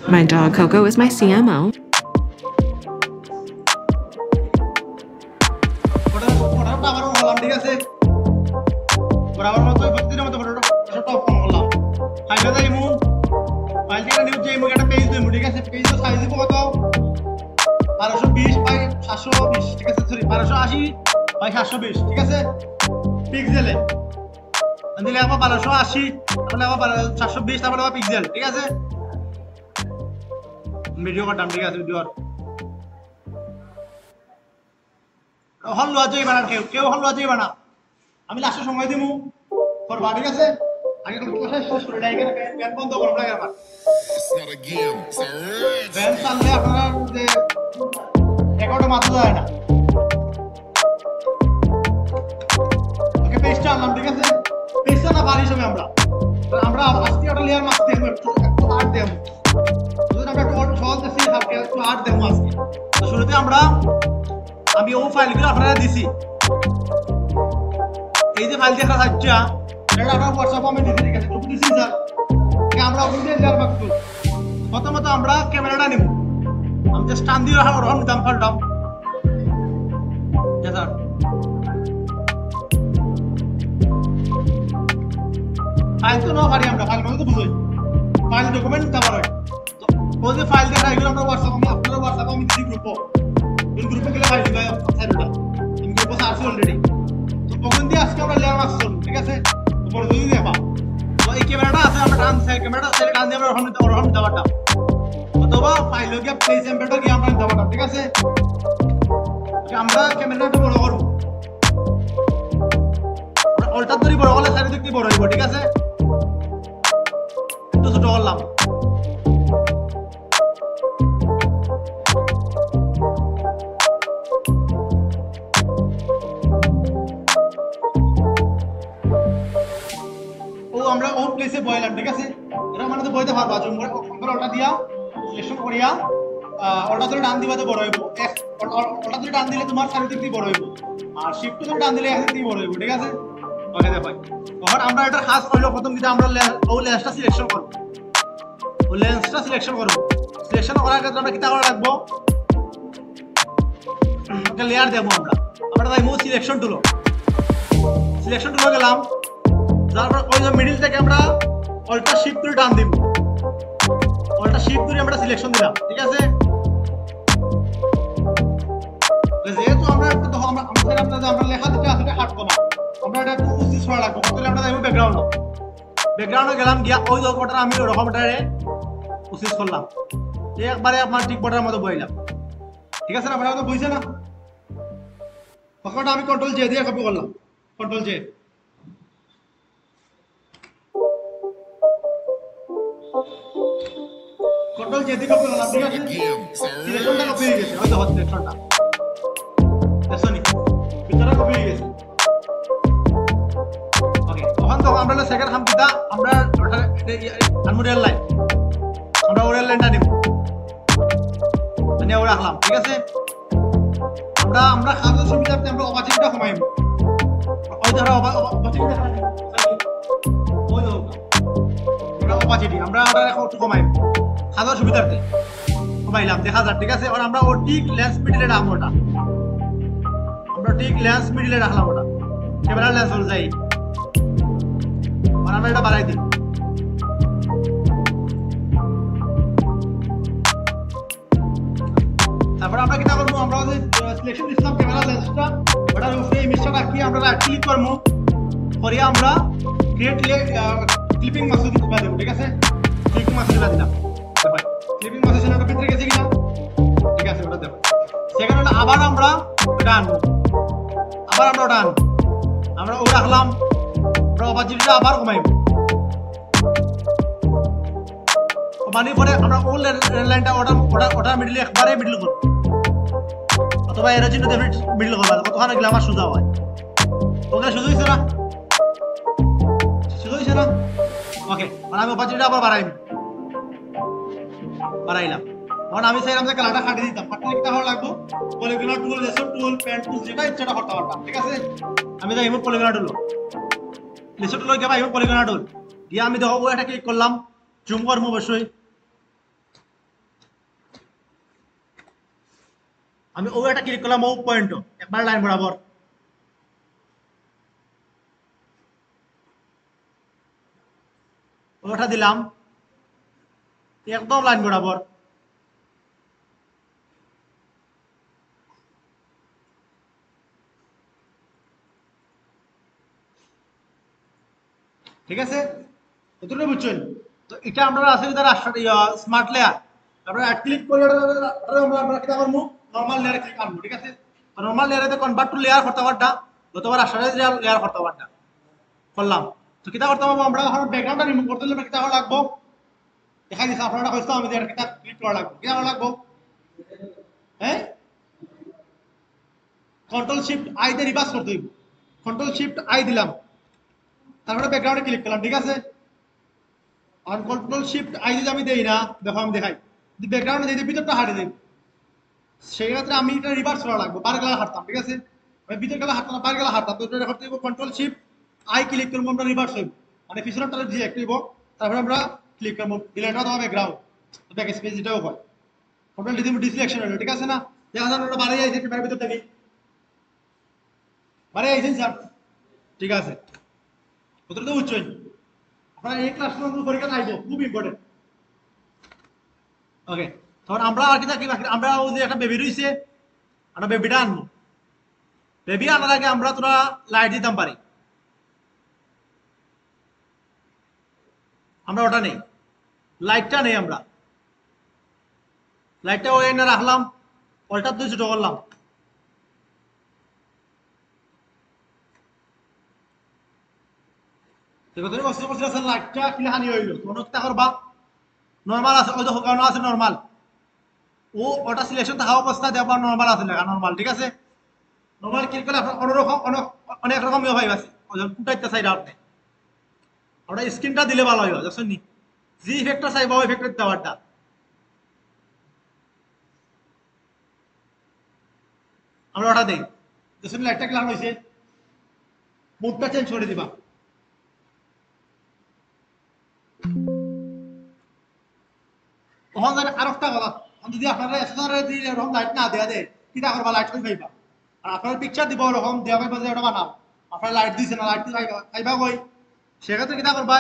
My dog Coco is my CMO. Video করতাম ঠিক আছে ভিডিও হল লজেই বানা কেউ হল লজেই বানা আমি লাস্টে সময় দিমু করবা ঠিক আছে আগে কোন কথা শেষ করে দেই এখানে ব্যান বন্ধ করব না আবার ব্যান চাললে আপনারা যে রেকর্ডে মাথা যায় না ওকে পেজটা আনলাম ঠিক আছে পেজটা না বাড়ি সময় আমরা আজকে ওটা লেয়ার মাছ দেখব একটু আট দেব যদি আমরা টোটাল সহজ দেখি হালকা একটু আট দেব আজকে তো শুরুতে আমি ও ফাইলগুলো আপনারা দিছি এই যে ফাইল দেখা যাচ্ছে এটা আমরা WhatsApp আমি দিছি ঠিক আছে গ্রুপে দিছি স্যার আমরা ওখান থেকে শেয়ার করব প্রথমত আমরা ক্যামেরাটা নেব আমি জাস্ট টান দিয়ে রহম দাম ফালটাম স্যার ফাইল তো না পারি আমরা ফাইল মানে তো বুঝই ফাইল ডকুমেন্ট কভার হয় তো ওই যে ফাইল দেখা এগুলো আমরা WhatsApp আমি আপনারা WhatsApp আমি দিছি গ্রুপে গেলে ফাইল দিবা স্যারটা আমি গ্রুপে সার্চ অলরেডি তো ওখান দিয়ে আজকে আমরা লেয়ার মাছ করব ঠিক আছে উপরে যদি দেখা তো এই ক্যামেরাটা আছে আমরা টান সাইড ক্যামেরাটা সাইড টান দিয়ে আমরা রহম দাওয়াটা অথবা ফাইল গিয়ে প্লেস এমবেডটা গিয়ে আমরা দাওয়াটা ঠিক আছে আমরা ক্যামেরাটা বড় করব অল্টার ধরে বড় হলে সাইড দিকে বড় হইব ঠিক আছে একটু ছোট করলাম আমরা ও প্লেসে বয়লাম ঠিক আছে এরা মানে তো বইতে পারবা জুম করে আমরা ওটা দিয়া সিলেকশন করিয়া ওটা ধরে ডান দিবাতে বড় হইব ওটা ধরে ডান দিলে তোমার চারিদিক দিয়ে বড় হইব আর শিফট ধরে ডান দিলে একদিক দিয়ে বড় হইব ঠিক আছে ওকে দে ভাই তখন আমরা এটা খাস কইলো প্রথম দিকে আমরা ও লেন্সটা সিলেকশন করব সিলেকশন করার ক্ষেত্রে আমরা কিটা করে রাখবো একটা লেয়ার দেব আমরা তাই মো সিলেকশন টুল গেলাম তারপর ওই যে মিডল থেকে আমরা অল্টা শিফট করে টান দিব অল্টা শিফট করে আমরা সিলেকশন দিলাম ঠিক আছে যেহেতু আমরা আমরা লেখা দিতে আসলে হাঁটবো না আমরা এটা একটু উচিত ছড়া রাখবো তাহলে আমরা যাইব ব্যাকগ্রাউন্ডে গেলাম গিয়া ওই লোকটা আমি ওরকমটারে উচিত করলাম একবারে আপনার ঠিক বটার মতো বইলাম ঠিক আছে না আপনারা তো বুঝছে না তখন আমি কন্ট্রোল জে দিয়ে কপি করলাম কন্ট্রোল জে কন্ট্রোল জে দিয়ে কপি করলাম ঠিক আছে সিলেকশনটা কপি হয়ে গেছে হয়তো সিলেকশনটা দেখছনি ভিতরে কপি হয়ে গেছে ওকে তখন তো আমরা সেকেন্ড হাম কিটা আমরা আনমোডিয়াল লাইন আমরা ওরিয়াল লাইনটা নিব মানে ওরা রাখলাম ঠিক আছে আমরা খাদ্য সুবিধাতে আমরা অপাচিটিটা কমাইব ওই ধরো অপাচিটি দেখা ওই দাও আমরা অপাচিটি আমরা একটু কমাইব খাদ্য সুবিধাতে কমাইলাম দেখা যায় ঠিক আছে আর আমরা ও ঠিক লেন্স মিডলে রাখবো ওটা আমরা ঠিক লেন্স মিডলে রাখলাম ওটা ক্যামেরা লেন্স হল যাই আর আমরা এটা বাড়াই দিই তারপর আমরা কিটা করব আমরা যে সিলেকশন দিলাম ক্যামেরা লেন্সটা ওটার উপরে ইমেজটা রাখি আমরা রাইট ক্লিক করব করিয়া আমরা ক্রিয়েট ক্লিপিং মাসুদ দিবা দেব ঠিক আছে ক্লিপিং মাসুদ দিবা দিলাম ভাই ক্লিপিং মাসুদ সেটা ভিতরে গেছে কিনা ঠিক আছে ওটা দেব সেকেন্ড হলো আবার আমরা এটা আনবো আমরা ও রাখলাম আমরা অপাচিটিটা আবার কমাইব মানে পরে আমরা ও লাইনটা ওটা মিডলে একবারে মিডল করব অথবা এর জন্য মিডল করব কতখানি গেলে আমার সোজা হয় ওকে সোজা হইছে না ওকে মানে আমি অপাচিটিটা আবার বাড়াইলাম এখন আমি চাইলাম যে কালারটা কাটি দিতাম কাটলে কিটা হওয়া লাগবো পলিগনার টুল লেসন টুল পেন টুল যেটা ইচ্ছাটা করতে পারতাম ঠিক আছে আমি যাই পলিগনার টুল লেসন টুল গিয়ে পাইব পলিগনার টুল গিয়ে আমি দেখো এটা ক্লিক করলাম জুম করবো অবশ্যই আমি ও একটা ক্লিক করলাম ও পয়েন্ট একবার লাইন বরাবর ওটা দিলাম একদম লাইন বরাবর ঠিক আছে কতটুকু বুঝছেন তো এটা আমরা আছে যারা স্মার্ট লেয়ার আমরা এক ক্লিক করে আমরা কি করব নরমাল লেয়ারে ক্লিক করব ঠিক আছে তো নরমাল লেয়ারে কনভার্ট টু লেয়ার করতে পারটা যতবার আসলে লেয়ার করতে পারটা করলাম তো কিটা করতে পারবো আমরা এখন ব্যাকগ্রাউন্ডটা রিমুভ করতে হলে কিটা লাগবো দেখাই দিছে আপনারা কইছো আমি এটা কিটা ক্লিক করা লাগবে কিটা লাগবো হ্যাঁ কন্ট্রোল শিফট আই দিয়ে রিভার্স করতে হইব কন্ট্রোল শিফট আই দিলাম তারপরে ব্যাকগ্রাউন্ডে ক্লিক করলাম ঠিক আছে আর কন্ট্রোল শিফট আই যদি আমি দেই না দেখো আমি দেখাই যদি ব্যাকগ্রাউন্ডে যদি ভিতরটা হাঁটে দেই সেই ক্ষেত্রে আমি এটা রিভার্স করা লাগবে বার গেলা হাঁটতাম ঠিক আছে আমি ভিতর গেলা হাঁটতাম বার গেলা হাঁটতাম তো এটা করতে হইব কন্ট্রোল শিফট আই ক্লিক করবো আমরা রিভার্স হইব মানে পিছনটা ডিলেক্ট হইব তারপরে আমরা ক্লিক করবো ডিলেট হওয়া ব্যাকগ্রাউন্ড ব্যাক স্পেস যেটাও হয় কন্ট্রোল যদি ডিসিলেকশন হইল ঠিক আছে না দেখা যান ওটা বাড়ি যাইছে একটু ভিতর থেকে বাড়ি আইছেন স্যার ঠিক আছে কতটা বুঝছেন আপনারা এই ক্লাসরুম পরীক্ষা আইব খুব ইম্পর্টেন্ট ওকে তখন আমরা আর কি থাকি আমরা ওই যে একটা বেবি রইছে আমরা বেবিটা আনবো বেবি আনার আগে আমরা তোরা লাইট দিতাম পারি আমরা ওটা নেই লাইটটা নেই আমরা লাইটটা ওই এনে রাখলাম ওইটা দুই ছোট করলাম লাইটটা কিনে হানি হইল তোমরা করবা নর্মাল আছে ওই যে হোকানো আছে নর্মাল ও ওটা সিলেকশন থাকা অবস্থা দেখবা নর্মাল আছে লেখা নর্মাল ঠিক আছে নর্মাল ক্লিক করলে আপনার অন্যরকম অনেক রকম ভাইব আছে কুটাইতে চাইলে আপনি আমরা স্ক্রিনটা দিলে ভালো হইব দেখছেন নি যে ইফেক্টটা চাইবা ওই ইফেক্টের দেওয়ারটা আমরা ওটা দেই দেখছেন লাইটটা ক্লান হয়েছে মুডটা চেঞ্জ করে দিবা তখন জানি আর একটা কথা যদি আপনারা এসএসআর দিয়ে এরকম লাইট না দেয়া দেয় কিটা করবা লাইট কই পাইবা আর আপনারা পিকচার দিব এরকম দেওয়া পাইবা যে ওটা বানাও আপনারা লাইট দিছেন না লাইট পাইবা কই সেক্ষেত্রে কিটা করবা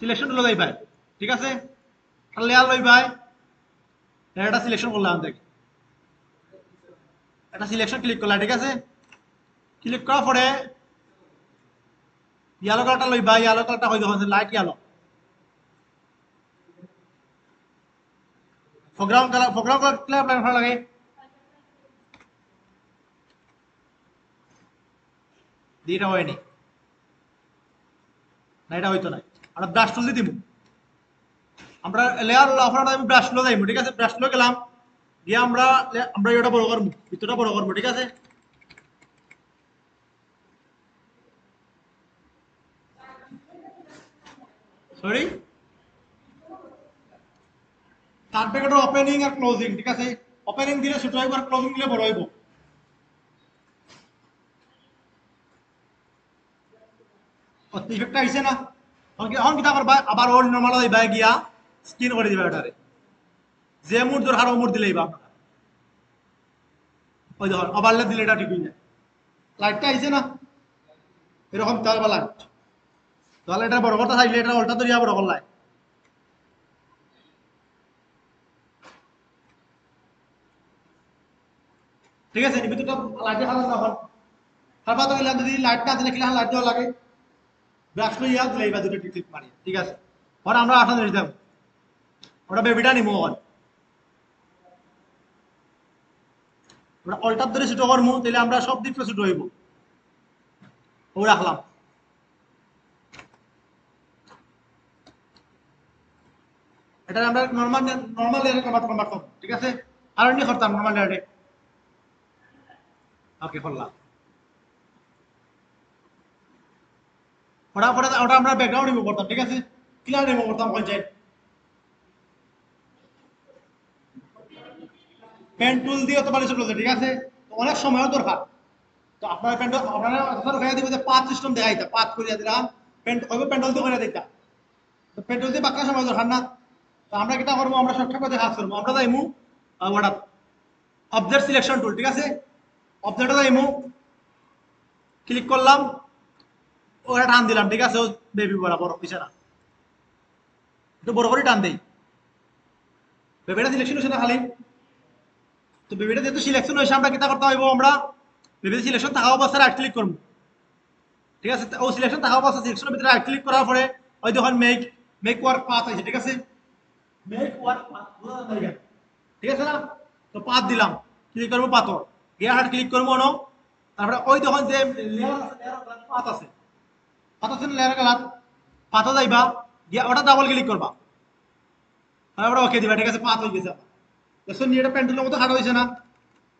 সিলেকশন লগাই পাই ঠিক আছে লেয়ার লই পাই এটা সিলেকশন করলাম দেখি এটা সিলেকশন ক্লিক করলাম ঠিক আছে ক্লিক করার পরে ইয়েলো কালারটা লই পাই ইয়েলো কালারটা হই দেখুন লাইট ইয়েলো ফোরগ্রাউন্ড কালার আপনার ভালো লাগে দিটা হয়নি না এটা হইতো না আমরা ব্রাশ টুল দিয়ে দিব আমরা লেয়ার আপনারা আমি ব্রাশ লো যাইব ঠিক আছে ব্রাশ লো গেলাম গিয়ে আমরা এটা বড় করব ভিতরটা বড় করব ঠিক আছে সরি তার প্যাকেটের ওপেনিং আর ক্লোজিং ঠিক আছে ওপেনিং দিলে ছোট হইব আর ক্লোজিং দিলে বড় হইব ইফেক্টটা আইছে না এখন কিতা করবা আবার ওর নরমাল হইবা গিয়া স্ক্রিন করে দিবা এটারে যে মুড দরকার ও মুড দিলেই বা আপনারা ওই দেখুন ওভারলে দিলে এটা ঠিক হয়ে যায় লাইটটা আইছে না এরকম তারবা লাইট তাহলে এটা বড় করতে চাইলে এটা উল্টা ধরিয়া বড় করলাই ঠিক আছে নিবি তো লাইটে খালা না হল হারবা তো যদি লাইটটা দিলে কিলা লাইট দেওয়া লাগে ব্রাশ লইয়া দিলেই বা দুটো ক্লিক মারি ঠিক আছে আর আমরা 8 ধরে যাব ওটা বেবিটা নিমো আমরা অল্টার ধরে ছোট করবো তাহলে আমরা সব দিক ছোট হইব ও রাখলাম এটা আমরা নরমাল লেয়ারে কনভার্ট করব ঠিক আছে আর নি করতাম নরমাল লেয়ারে ওকে করলাম ওটা আমরা ব্যাকগ্রাউন্ড রিমুভ করতাম ঠিক আছে ক্লিয়ার রিমুভ করতাম কোন পেন টুল দিয়ে তো বাড়ি চলে ঠিক আছে তো অনেক সময়ও দরকার তো আপনার পেন আপনারা হয়ে দিব যে পাঁচ সিস্টেম দেখাইতা পাঁচ করিয়া দিলাম পেন ওই পেন্ডল দিয়ে করে দিতা তো পেন্ডল দিয়ে বাক্কা সময় দরকার না তো আমরা কিটা করবো আমরা শর্টকাট করে কাজ করবো আমরা যাইমু হোয়াটসঅ্যাপ অবজেক্ট সিলেকশন টুল, ঠিক আছে? অবজেক্টে যাইমু, ক্লিক করলাম, ওটা টান দিলাম, ঠিক আছে? ও বেবি বরাবর হইছে না, একটু বড় করে টান দেই। বেবিটা সিলেকশন হইছে না খালি? তো বেবিটা যেহেতু সিলেকশন হয়েছে, আমরা কিতা করতে হইব, আমরা বেবিটা সিলেকশন থাকা অবস্থায় রাইট ক্লিক করবো, ঠিক আছে? ও সিলেকশন থাকা অবস্থা, সিলেকশনের ভিতরে রাইট ক্লিক করার পরে ওই দেখুন মেক মেক ওয়ার্ক পাথ আছে, ঠিক আছে? মেক ওয়ার্ক পাথ, ঠিক আছে না? তো পাথ দিলাম, ক্লিক করবো পাথর, গিয়ে হাট ক্লিক করবো অন, তারপরে ওই দেখুন যে লেয়ার আছে, লেয়ার পাথ আছে, পাথ আছে না লেয়ার কালার, পাথর যাইবা, গিয়ে ওটা ডাবল ক্লিক করবা, তারপরে ওকে দিবা, ঠিক আছে? পাথ হয়ে গেছে। দেখুন এটা পেন্টুলের মতো হাঁটা হয়েছে না?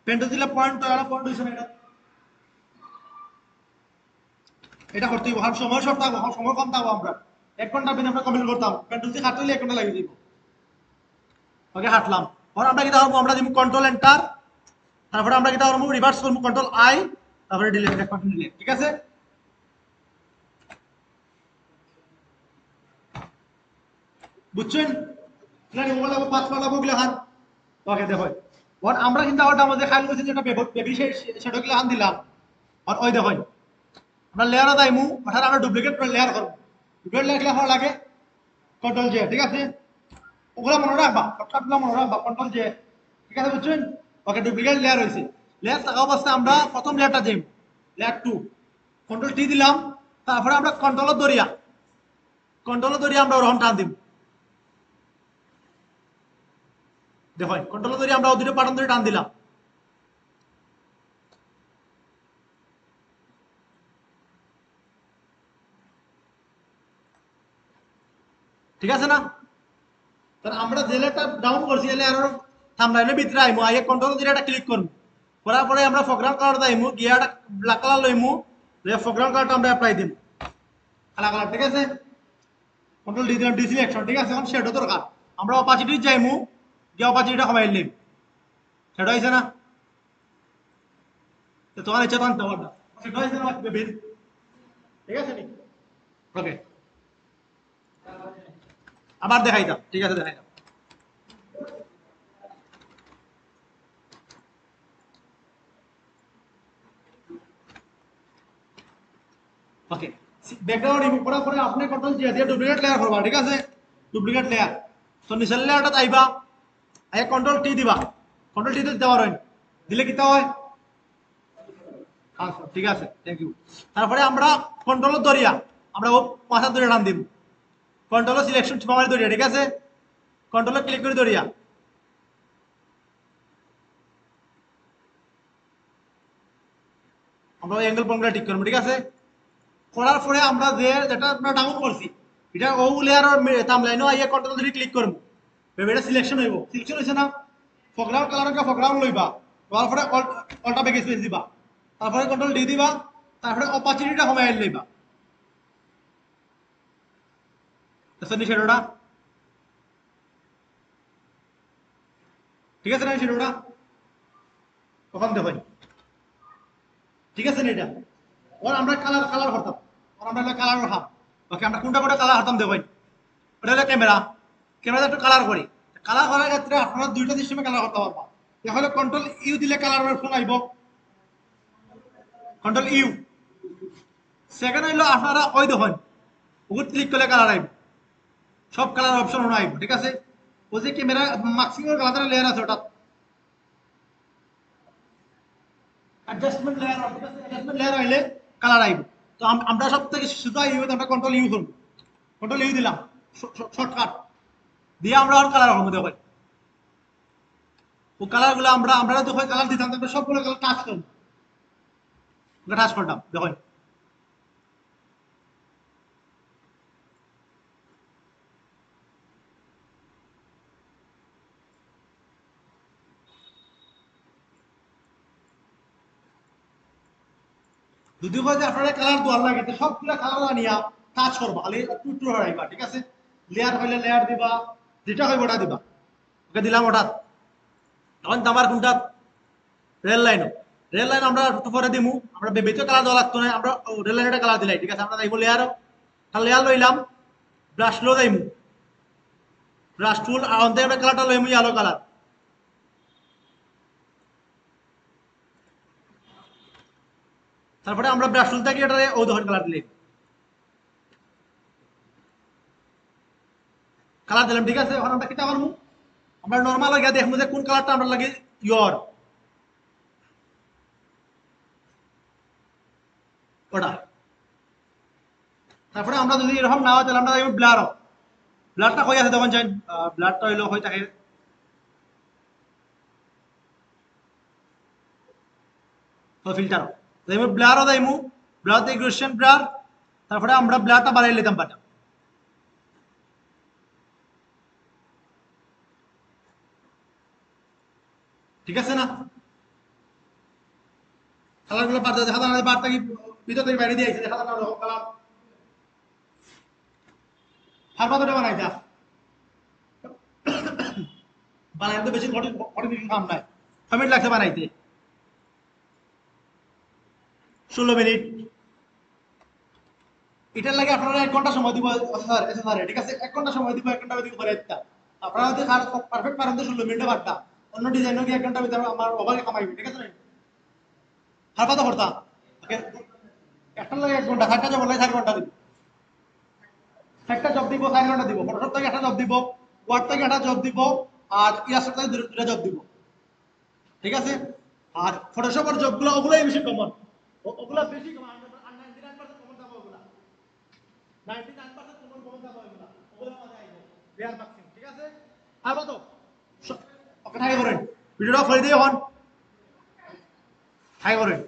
পেন্টুল দিলে পয়েন্ট পয়েন্ট হয়েছে না? এটা করতে হইব, সময় সব থাকবো, সময় কম থাকবো, আমরা 1 ঘন্টা বিনা আমরা কমপ্লিট করতাম, পেন্টুল দিয়ে হাঁটলে 1 ঘন্টা লাগিয়ে দিব। ওকে হাঁটলাম, আর আমরা কিটা করবো, আমরা দিব কন্ট্রোল এন্টার, তারপরে আমরা কিটা করবো, রিভার্স করবো কন্ট্রোল আই, তারপরে ডিলিট, ডিলিট, ঠিক আছে? বুঝছেন? মোবাইল পাঁচ পালাবো গুলো হান। ওকে দেখো, আর আমরা কিন্তু আবার আমাদের খাইল করছি যেটা বেবি সেটা গুলো হান দিলাম, আর ওই দেখো আমরা লেয়ারে যাইমু, অর্থাৎ আমরা ডুপ্লিকেট লেয়ার করবো। ডুপ্লিকেট লেয়ার হওয়ার লাগে কন্ট্রোল জে, ঠিক আছে? ওগুলো মনে রাখবা, শর্টকাটগুলো মনে রাখবা, কন্ট্রোল জে, ঠিক আছে? বুঝছেন? ওকে, ডুপ্লিকেট লেয়ার হয়েছে। লেয়ার থাকা অবস্থায় আমরা প্রথম লেয়ারটা যাইম, লেয়ার 2, কন্ট্রোল টি দিলাম, তারপরে আমরা কন্ট্রোল দরিয়া, আমরা ওরকম টান দিব। দেখো কন্ট্রোল দরিয়া আমরা দুটো পাটন ধরে টান দিলাম, ঠিক আছে না? তাহলে আমরা যে লেয়ারটা ডাউন করছি, এই লেয়ারের থাম্বনেইলের ভিতরে আইমু, আইয়ে কন্ট্রোল দিয়ে এটা ক্লিক করব, করার পরে আমরা ফোরগ্রাউন্ড কালার দাইমু, গিয়াটা ব্ল্যাক কালার লইমু, লইয়া ফোরগ্রাউন্ড কালারটা আমরা অ্যাপ্লাই দিমু, কালা কালার, ঠিক আছে? কন্ট্রোল ডি দিলাম, ডিসিলেকশন, ঠিক আছে? এখন শ্যাডো দরকার, আমরা অপাসিটি যাইমু, গিয়ে অপাসিটিটা কমাই নিম, শ্যাডো হইছে না? তো তোমার ইচ্ছা তো আনতে পারবা, শ্যাডো হইছে না বেবি, ঠিক আছে নি? ওকে, আবার দেখাই দাও, ঠিক আছে? দেখাই দাও, ওকে। ব্যাকগ্রাউন্ড রিমুভ করার পরে আপনি কন্ট্রোল জি দিয়ে ডুপ্লিকেট লেয়ার করবা, ঠিক আছে? ডুপ্লিকেট লেয়ার, তো নিচের লেয়ারটা আইবা, আইয়া কন্ট্রোল টি দিবা, কন্ট্রোল টি দেওয়ার হয়, দিলে কিতা হয়? আচ্ছা, ঠিক আছে, থ্যাংক ইউ। তারপরে আমরা কন্ট্রোল দরিয়া, আমরা ও পাঁচা দরিয়া টান দিব, কন্ট্রোল সিলেকশন পাওয়ার দরিয়া, ঠিক আছে? কন্ট্রোল ক্লিক করে দরিয়া, আমরা ওই অ্যাঙ্গেল পয়েন্টগুলো ঠিক করবো, ঠিক আছে? করার পরে আমরা যেটা আমরা ডাউন করছি, এটা ও লেয়ারের থাম্বনেইলও আইয়া কন্ট্রোল ধরে ক্লিক করবো, এটা সিলেকশন হইব, সিলেকশন হইছে না? ফোরগ্রাউন্ড কালারকে ফোরগ্রাউন্ড লইবা, লওয়ার পরে অল্টা ব্যাক স্পেস দিবা, তারপরে কন্ট্রোল ডি দিবা, তারপরে অপারচুনিটিটা কমাই লইবা, সনি শ্যাডোটা, ঠিক আছে না? শ্যাডোটা তখন দেখুন, ঠিক আছে না? এটা ওর আমরা কালার কালার করতাম, আর আমরা কালার রাখতাম, ওকে? আমরা কোনটা কোনটা কালার করতাম দেখুন, ওটা হলো ক্যামেরা, ক্যামেরা একটু কালার করি, কালার করার ক্ষেত্রে আপনারা দুইটা সিস্টেমে কালার করতে পারবা। তাহলে কন্ট্রোল ইউ দিলে কালার অপশন আইব, কন্ট্রোল ইউ। সেকেন্ড হইলো আপনারা ওই দেখুন, ওগুলো ক্লিক করলে কালার আইব, সব কালার অপশন আইব, ঠিক আছে? ওই যে ক্যামেরা ম্যাক্সিমাম কালার লেয়ার আছে, ওটা অ্যাডজাস্টমেন্ট লেয়ার, অ্যাডজাস্টমেন্ট লেয়ার হইলে কালার আইব। তো আমরা সব থেকে শুধু আইব, আমরা কন্ট্রোল ইউ করব, কন্ট্রোল ইউ দিলাম, শর্টকাট দিয়ে আমরা আর কালার করবো দেখুন, ও কালার গুলো আমরা আমরা যখন কালার দিতাম, আমরা সবগুলো কালার টাচ করবো, টাচ করতাম দেখুন, যদি হয় যে আপনারা কালার দেওয়ার লাগে, তো সবগুলা কালার আনিয়া টাচ করবা, খালি একটু একটু হরাইবা, ঠিক আছে? লেয়ার হইলে লেয়ার দিবা, যেটা হইব ওটা দিবা, ওকে দিলাম ওটা। এখন আমার কোনটা রেল লাইনও, রেল লাইন আমরা একটু পরে দিমু, আমরা বেবিতে কালার দেওয়া লাগতো না, আমরা রেল লাইনটা কালার দিলাই, ঠিক আছে? আমরা যাইব লেয়ার, তাহলে লেয়ার লইলাম, ব্রাশ লো যাইমু, ব্রাশ টুল, আর অন্তে আমরা কালারটা লইমু ইয়েলো কালার, তারপরে আমরা ব্রাশ টুল থেকে এটারে ও ধরন কালার দিলাম, কালার দিলাম। ঠিক আছে, এখন আমরা কিটা করবো, আমরা নরমাল গিয়া দেখবো যে কোন কালারটা আমরা লাগে ইয়র ওটা। তারপরে আমরা যদি এরকম না হয় তাহলে আমরা দেখবো ব্লার, ব্লারটা কই আছে তখন চাই, ব্লারটা হইলো হয়ে থাকে ফিল্টার, দেখবো ব্লারও দেবো, ব্লার দিয়ে গ্রেডিয়েন্ট ব্লার, তারপরে আমরা ব্লারটা বাড়াই নিতাম পাটা। ঠিক আছে না, কালারগুলো বাদ দেখা যায় না, বারটা কি ভিতর থেকে বাইরে দিয়ে আইছে দেখা যায় না রকম কালার। হার পাতাটা বানাই যা বানাইতে বেশি কঠিন কাম নাই, 6 মিনিট লাগছে বানাইতে, 16 মিনিট। এটার লাগে আপনারা 1 ঘন্টা সময় দিব স্যার, ঠিক আছে 1 ঘন্টা সময় দিব, 1 ঘন্টা ভিতরে করে দিতা আপনারা যদি পারফেক্ট পারেন তো 16 মিনিটে পারতা, অন্য ডিজাইনও কি 1 ঘন্টা ভিতরে আমার ওভারে কামাইবে। ঠিক আছে না, হার পাতা করতা ওকে, একটা লাগে 1 ঘন্টা, 4টা জব লাগে 4 ঘন্টা দিব, 4টা জব দিব 4 ঘন্টা দিব, ফটোশপ থেকে একটা জব দিব, ওয়ার্ড থেকে একটা জব দিব, আর ইলাস্ট্রেটর থেকে দুটো জব দিব। ঠিক আছে, আর ফটোশপের জবগুলো ওগুলাই বেশি কমন, ওগুলা বেশি কমন, 99% কমন যাবে ওগুলা, 99% কমন যাবে ওগুলা, ওগুলা মজা আইবে রিয়াল ম্যাক্সিম। ঠিক আছে, আর কত ওকে ঠাই করেন, ভিডিওটা ফেলে দিয়ে হন ঠাই করেন।